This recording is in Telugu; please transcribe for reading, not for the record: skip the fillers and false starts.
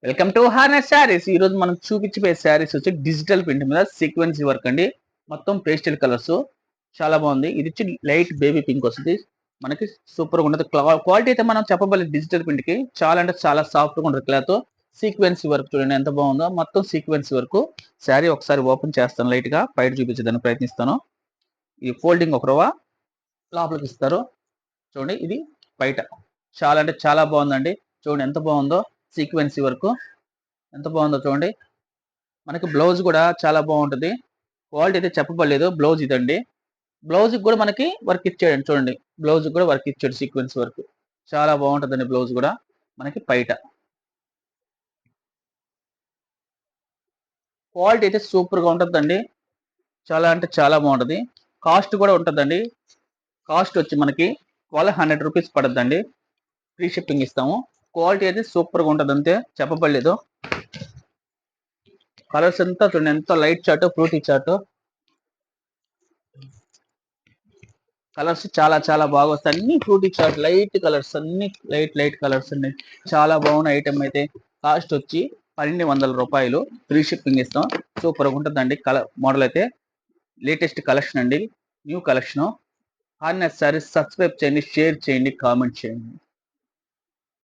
Welcome to harness saris. ఈ రోజు మనం చూపించబోయే శారీస్ వచ్చి డిజిటల్ ప్రింట్ మీద సీక్వెన్సీ వర్క్ అండి. మొత్తం పేస్టల్ కలర్స్ చాలా బాగుంది. ఇది వచ్చి లైట్ బేబీ పింక్ వస్తుంది. మనకి సూపర్ గా ఉంటుంది. క్వాలిటీ అయితే మనం చెప్పబోయే డిజిటల్ ప్రింట్ కి చాలా అంటే చాలా సాఫ్ట్ గా ఉంటుంది. క్లాత్ సీక్వెన్సీ వర్క్ చూడండి ఎంత బాగుందో. మొత్తం సీక్వెన్సీ వర్క్. శారీ ఒకసారి ఓపెన్ చేస్తాను, లైట్ గా బయట చూపించడానికి ప్రయత్నిస్తాను. ఈ ఫోల్డింగ్ ఒక రవ్వ లోపలికి ఇస్తారు చూడండి. ఇది బయట చాలా అంటే చాలా బాగుందండి. చూడండి ఎంత బాగుందో. సీక్వెన్సీ వర్క్ ఎంత బాగుందో చూడండి. మనకి బ్లౌజ్ కూడా చాలా బాగుంటుంది. క్వాలిటీ అయితే చెప్పబడలేదు. బ్లౌజ్ ఇదండి. బ్లౌజ్ కూడా మనకి వర్క్ ఇచ్చాడండి చూడండి. బ్లౌజ్ కూడా వర్క్ ఇచ్చాడు, సీక్వెన్స్ వర్క్ చాలా బాగుంటుందండి. బ్లౌజ్ కూడా మనకి బయట క్వాలిటీ అయితే సూపర్ గా ఉంటుందండి. చాలా అంటే చాలా బాగుంటుంది. కాస్ట్ కూడా ఉంటుందండి. కాస్ట్ వచ్చి మనకి 1200 రూపీస్ పడుతుందండి. ఫ్రీ షిప్పింగ్ ఇస్తాము. క్వాలిటీ అయితే సూపర్ గా ఉంటుంది, అంతే చెప్పబడలేదు. కలర్స్ అంతా చూడండి ఎంత లైట్ చాట్, ఫ్రూటీ చాట్. కలర్స్ చాలా చాలా బాగా వస్తాయి. అన్ని ఫ్రూటీ చాట్ లైట్ కలర్స్, అన్ని లైట్ కలర్స్ అండి. చాలా బాగున్న ఐటమ్ అయితే. కాస్ట్ వచ్చి 1200 రూపాయలు. ఫ్రీ షిప్పింగ్ ఇస్తాం. సూపర్ గా ఉంటుందండి. కలర్ మోడల్ అయితే లేటెస్ట్ కలెక్షన్ అండి. New collection. Harness saris subscribe చేయండి, షేర్ చేయండి, కామెంట్ చేయండి.